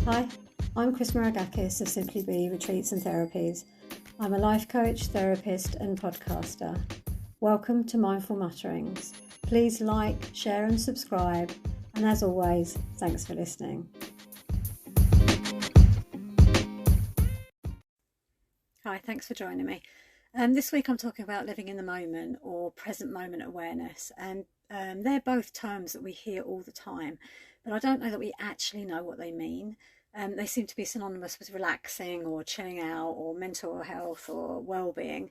Hi, I'm Chris Maragakis of Simply Be Retreats and Therapies. I'm a life coach, therapist and podcaster. Welcome to Mindful Mutterings. Please like, share and subscribe. And as always, thanks for listening. Hi, thanks for joining me. This week I'm talking about living in the moment or present moment awareness. And they're both terms that we hear all the time, but I don't know that we actually know what they mean. They seem to be synonymous with relaxing or chilling out or mental health or well-being.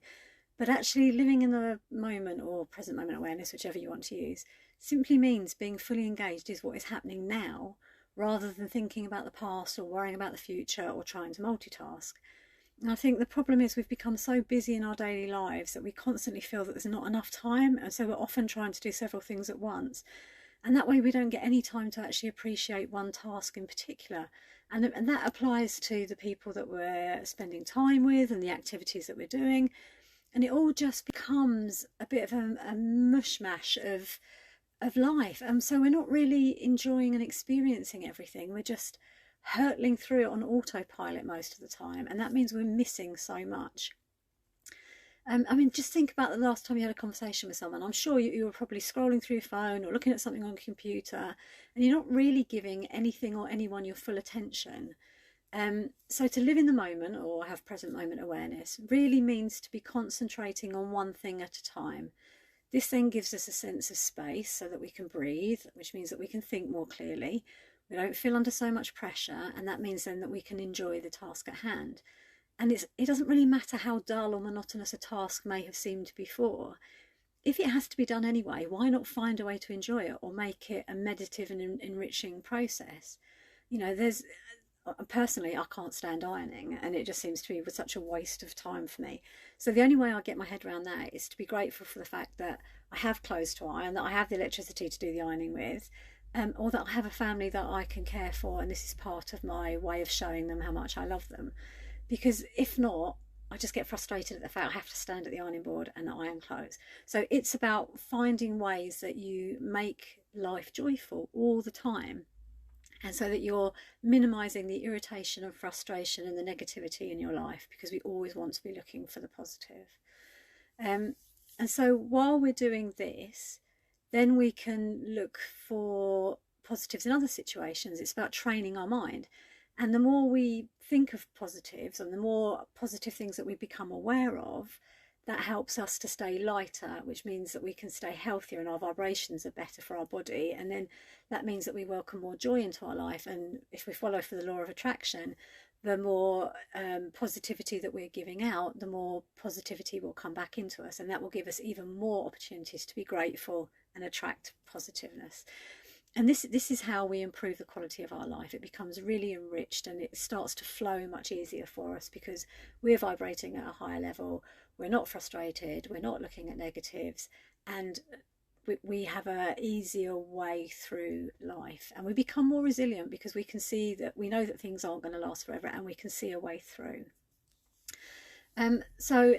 But actually living in the moment or present moment awareness, whichever you want to use, simply means being fully engaged is what is happening now, rather than thinking about the past or worrying about the future or trying to multitask. And I think the problem is we've become so busy in our daily lives that we constantly feel that there's not enough time, and so we're often trying to do several things at once. And that way we don't get any time to actually appreciate one task in particular. And that applies to the people that we're spending time with and the activities that we're doing. And it all just becomes a bit of a mushmash of life. So we're not really enjoying and experiencing everything. We're just hurtling through it on autopilot most of the time. And that means we're missing so much. Just think about the last time you had a conversation with someone. I'm sure you were probably scrolling through your phone or looking at something on your computer, and you're not really giving anything or anyone your full attention. So to live in the moment or have present moment awareness really means to be concentrating on one thing at a time. This then gives us a sense of space so that we can breathe, which means that we can think more clearly. We don't feel under so much pressure, and that means then that we can enjoy the task at hand. And it doesn't really matter how dull or monotonous a task may have seemed before. If it has to be done anyway, why not find a way to enjoy it or make it a meditative and enriching process? Personally, I can't stand ironing, and it just seems to be such a waste of time for me. So the only way I get my head around that is to be grateful for the fact that I have clothes to iron, that I have the electricity to do the ironing with, or that I have a family that I can care for, and this is part of my way of showing them how much I love them. Because if not, I just get frustrated at the fact I have to stand at the ironing board and iron clothes. So it's about finding ways that you make life joyful all the time, and so that you're minimizing the irritation and frustration and the negativity in your life, because we always want to be looking for the positive. And so while we're doing this, then we can look for positives in other situations. It's about training our mind. And the more we think of positives and the more positive things that we become aware of, that helps us to stay lighter, which means that we can stay healthier and our vibrations are better for our body. And then that means that we welcome more joy into our life. And if we follow for the law of attraction, the more positivity that we're giving out, the more positivity will come back into us. And that will give us even more opportunities to be grateful and attract positiveness. And this is how we improve the quality of our life. It becomes really enriched and it starts to flow much easier for us because we're vibrating at a higher level. We're not frustrated. We're not looking at negatives. And we have an easier way through life. And we become more resilient because we can see that we know that things aren't going to last forever and we can see a way through. So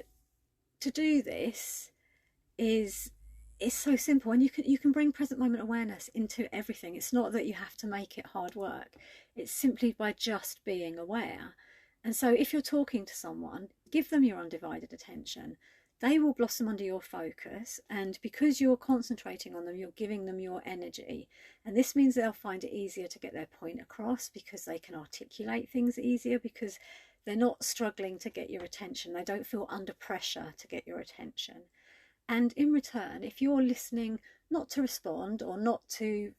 to do this it's so simple, and you can bring present moment awareness into everything. It's not that you have to make it hard work. It's simply by just being aware. And so if you're talking to someone, give them your undivided attention. They will blossom under your focus, and because you're concentrating on them, you're giving them your energy. And this means they'll find it easier to get their point across because they can articulate things easier, because they're not struggling to get your attention. They don't feel under pressure to get your attention. And in return, if you're listening not to respond or not to,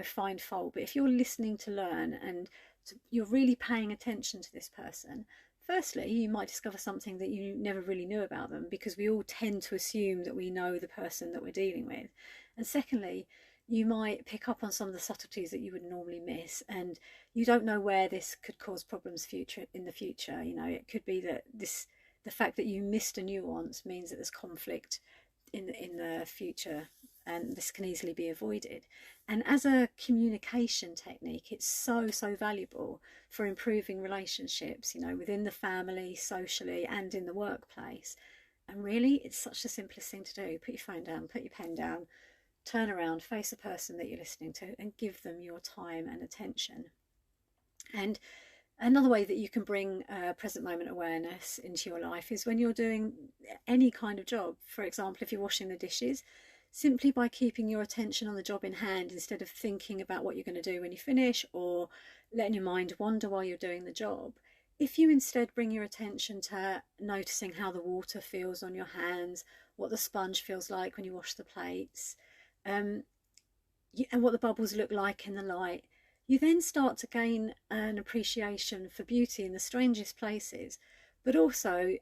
find fault, but if you're listening to learn and you're really paying attention to this person, firstly, you might discover something that you never really knew about them, because we all tend to assume that we know the person that we're dealing with. And secondly, you might pick up on some of the subtleties that you would normally miss, and you don't know where this could cause problems in the future. It could be that the fact that you missed a nuance means that there's conflict in the future, and this can easily be avoided. And as a communication technique, it's so valuable for improving relationships, within the family, socially, and in the workplace. And really, it's such the simplest thing to do. Put your phone down, put your pen down, turn around, face the person that you're listening to, and give them your time and attention. And another way that you can bring present moment awareness into your life is when you're doing any kind of job. For example, if you're washing the dishes, simply by keeping your attention on the job in hand instead of thinking about what you're going to do when you finish, or letting your mind wander while you're doing the job. If you instead bring your attention to noticing how the water feels on your hands, what the sponge feels like when you wash the plates, and what the bubbles look like in the light, you then start to gain an appreciation for beauty in the strangest places. But also,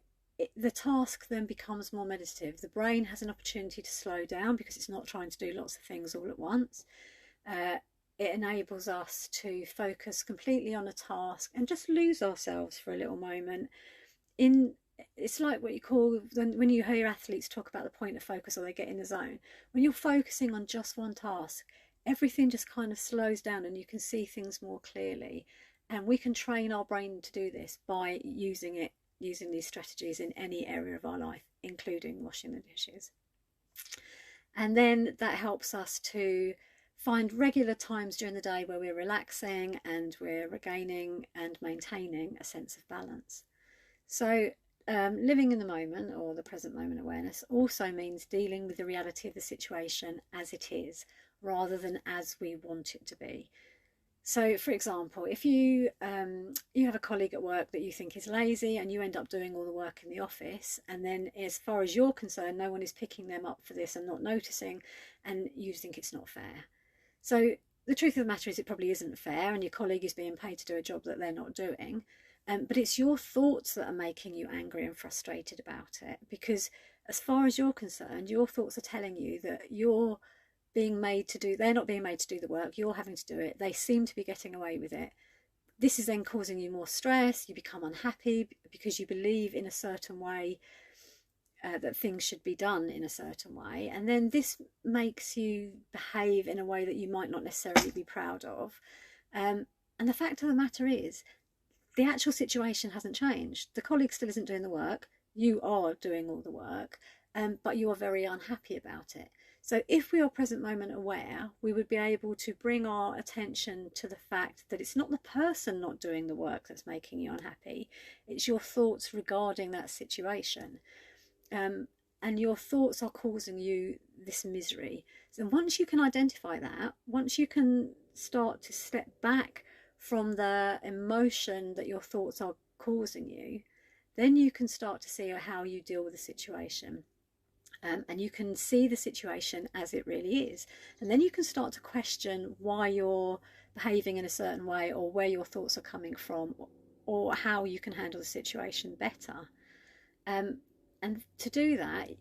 the task then becomes more meditative. The brain has an opportunity to slow down because it's not trying to do lots of things all at once. It enables us to focus completely on a task and just lose ourselves for a little moment in. It's like what you call, when you hear athletes talk about the point of focus, or they get in the zone. When you're focusing on just one task, everything just kind of slows down and you can see things more clearly. And we can train our brain to do this by using these strategies in any area of our life, including washing the dishes. And then that helps us to find regular times during the day where we're relaxing and we're regaining and maintaining a sense of balance. So living in the moment, or the present moment awareness, also means dealing with the reality of the situation as it is, rather than as we want it to be. So, for example, if you have a colleague at work that you think is lazy and you end up doing all the work in the office, and then as far as you're concerned, no one is picking them up for this and not noticing, and you think it's not fair. So the truth of the matter is it probably isn't fair, and your colleague is being paid to do a job that they're not doing. But it's your thoughts that are making you angry and frustrated about it, because as far as you're concerned, your thoughts are telling you that they're not being made to do the work, you're having to do it, they seem to be getting away with it. This is then causing you more stress, you become unhappy because you believe in a certain way, that things should be done in a certain way, and then this makes you behave in a way that you might not necessarily be proud of. And the fact of the matter is, the actual situation hasn't changed. The colleague still isn't doing the work, you are doing all the work, but you are very unhappy about it. So if we are present moment aware, we would be able to bring our attention to the fact that it's not the person not doing the work that's making you unhappy, it's your thoughts regarding that situation. And your thoughts are causing you this misery. So once you can identify that, once you can start to step back from the emotion that your thoughts are causing you, then you can start to see how you deal with the situation. And you can see the situation as it really is. And then you can start to question why you're behaving in a certain way, or where your thoughts are coming from, or how you can handle the situation better. And to do that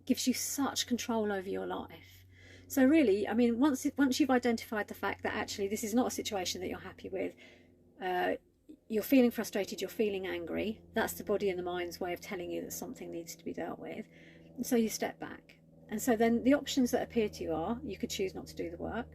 gives you such control over your life. So really, I mean, once you've identified the fact that actually this is not a situation that you're happy with, you're feeling frustrated, you're feeling angry, that's the body and the mind's way of telling you that something needs to be dealt with. And so you step back. And so then the options that appear to you are, you could choose not to do the work.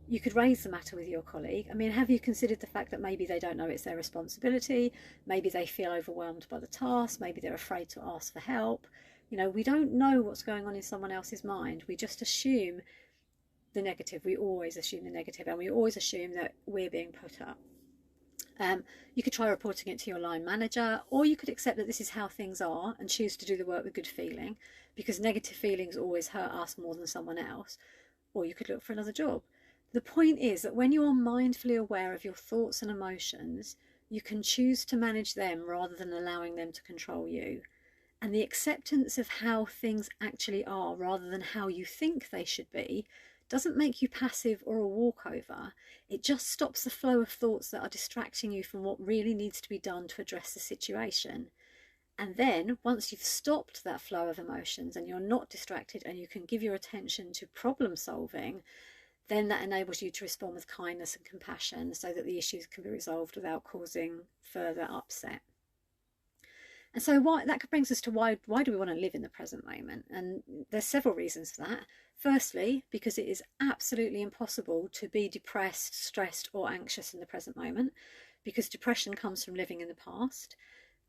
You could raise the matter with your colleague. I mean, have you considered the fact that maybe they don't know it's their responsibility? Maybe they feel overwhelmed by the task. Maybe they're afraid to ask for help. You know, we don't know what's going on in someone else's mind. We just assume the negative. We always assume the negative, and we always assume that we're being put up. You could try reporting it to your line manager, or you could accept that this is how things are and choose to do the work with good feeling, because negative feelings always hurt us more than someone else. Or you could look for another job. The point is that when you are mindfully aware of your thoughts and emotions, you can choose to manage them rather than allowing them to control you. And the acceptance of how things actually are rather than how you think they should be doesn't make you passive or a walkover. It just stops the flow of thoughts that are distracting you from what really needs to be done to address the situation. And then once you've stopped that flow of emotions and you're not distracted and you can give your attention to problem solving, then that enables you to respond with kindness and compassion so that the issues can be resolved without causing further upset. And so that brings us to why do we want to live in the present moment? And there's several reasons for that. Firstly, because it is absolutely impossible to be depressed, stressed, or anxious in the present moment, because depression comes from living in the past,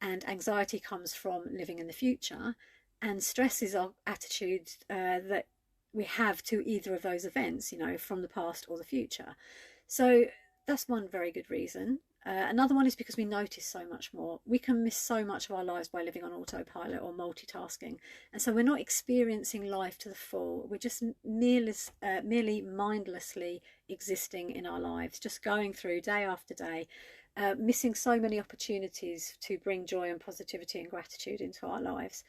and anxiety comes from living in the future, and stress is our attitude that we have to either of those events, you know, from the past or the future. So that's one very good reason. Another one is because we notice so much more. We can miss so much of our lives by living on autopilot or multitasking. And so we're not experiencing life to the full. We're just merely mindlessly existing in our lives, just going through day after day, missing so many opportunities to bring joy and positivity and gratitude into our lives.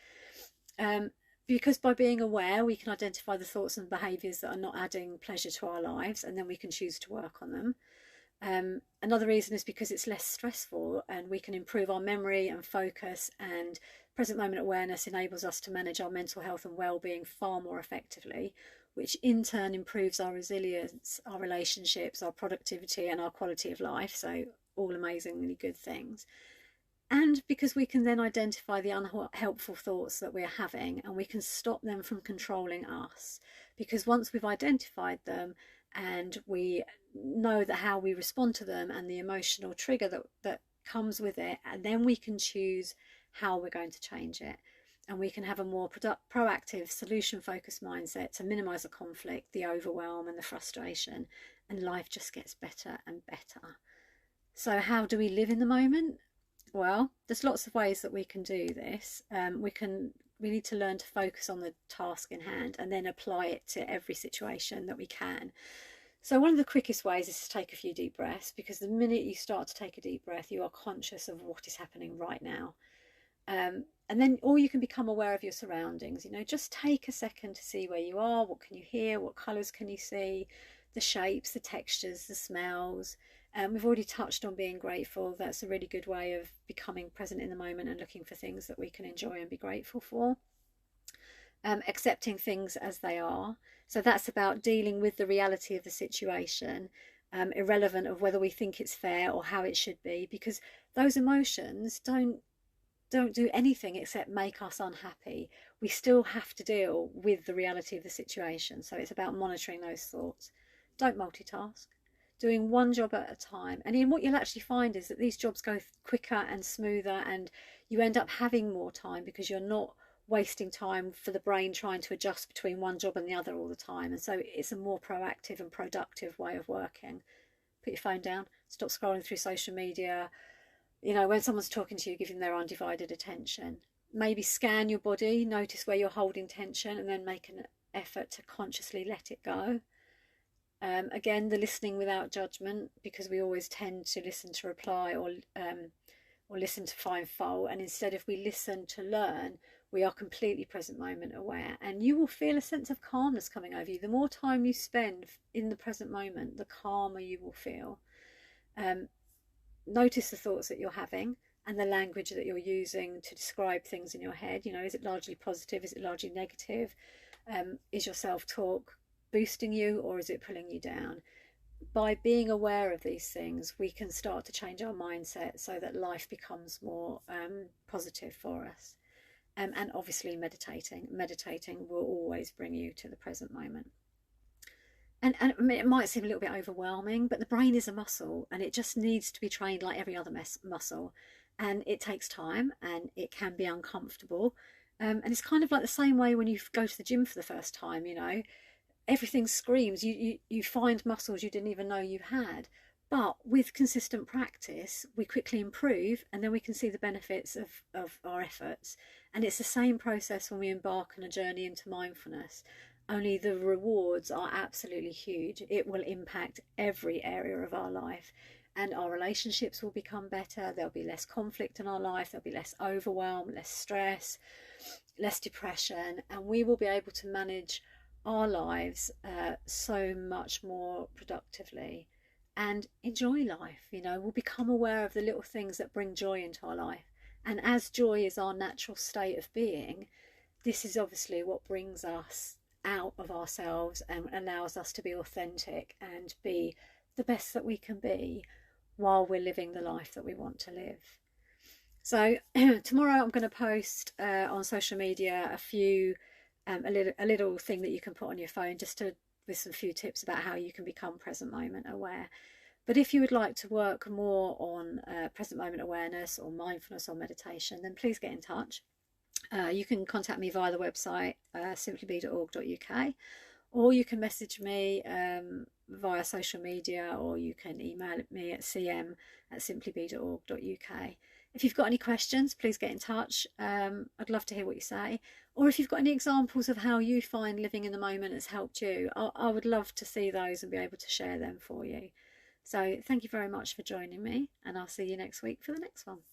Because by being aware, we can identify the thoughts and behaviours that are not adding pleasure to our lives, and then we can choose to work on them. Another reason is because it's less stressful, and we can improve our memory and focus, and present moment awareness enables us to manage our mental health and well-being far more effectively, which in turn improves our resilience, our relationships, our productivity and our quality of life. So all amazingly good things. And because we can then identify the unhelpful thoughts that we're having, and we can stop them from controlling us. Because once we've identified them and we know that how we respond to them and the emotional trigger that comes with it, and then we can choose how we're going to change it. And we can have a more proactive, solution-focused mindset to minimise the conflict, the overwhelm and the frustration, and life just gets better and better. So how do we live in the moment? Well, there's lots of ways that we can do this. We need to learn to focus on the task in hand and then apply it to every situation that we can. So one of the quickest ways is to take a few deep breaths, because the minute you start to take a deep breath, you are conscious of what is happening right now. And then, or you can become aware of your surroundings. Just take a second to see where you are. What can you hear? What colours can you see? The shapes, the textures, the smells. We've already touched on being grateful. That's a really good way of becoming present in the moment and looking for things that we can enjoy and be grateful for. Accepting things as they are. So that's about dealing with the reality of the situation, irrelevant of whether we think it's fair or how it should be, because those emotions don't do anything except make us unhappy. We still have to deal with the reality of the situation. So it's about monitoring those thoughts. Don't multitask. Doing one job at a time. And what you'll actually find is that these jobs go quicker and smoother, and you end up having more time because you're not wasting time for the brain trying to adjust between one job and the other all the time. And so it's a more proactive and productive way of working. Put your phone down, stop scrolling through social media. When someone's talking to you, give them their undivided attention. Maybe scan your body, notice where you're holding tension, and then make an effort to consciously let it go. Again, the listening without judgment, because we always tend to listen to reply or listen to find fault. And instead, if we listen to learn, we are completely present moment aware, and you will feel a sense of calmness coming over you. The more time you spend in the present moment, the calmer you will feel. Notice the thoughts that you're having and the language that you're using to describe things in your head. Is it largely positive? Is it largely negative? Is your self-talk boosting you, or is it pulling you down? By being aware of these things, we can start to change our mindset so that life becomes more positive for us. And obviously meditating will always bring you to the present moment. And it might seem a little bit overwhelming, but the brain is a muscle, and it just needs to be trained like every other muscle. And it takes time, and it can be uncomfortable. And it's kind of like the same way when you go to the gym for the first time. Everything screams. You find muscles you didn't even know you had. But with consistent practice, we quickly improve, and then we can see the benefits of our efforts. And it's the same process when we embark on a journey into mindfulness. Only the rewards are absolutely huge. It will impact every area of our life, and our relationships will become better. There'll be less conflict in our life. There'll be less overwhelm, less stress, less depression, and we will be able to manage our lives so much more productively and enjoy life. We'll become aware of the little things that bring joy into our life. And as joy is our natural state of being, this is obviously what brings us out of ourselves and allows us to be authentic and be the best that we can be while we're living the life that we want to live. So tomorrow I'm going to post on social media a little thing that you can put on your phone with some few tips about how you can become present moment aware. But if you would like to work more on present moment awareness or mindfulness or meditation, then please get in touch. You can contact me via the website simplybe.org.uk, or you can message me via social media, or you can email me at cm@simplybe.org.uk. If you've got any questions, please get in touch. I'd love to hear what you say. Or if you've got any examples of how you find living in the moment has helped you, I would love to see those and be able to share them for you. So thank you very much for joining me, and I'll see you next week for the next one.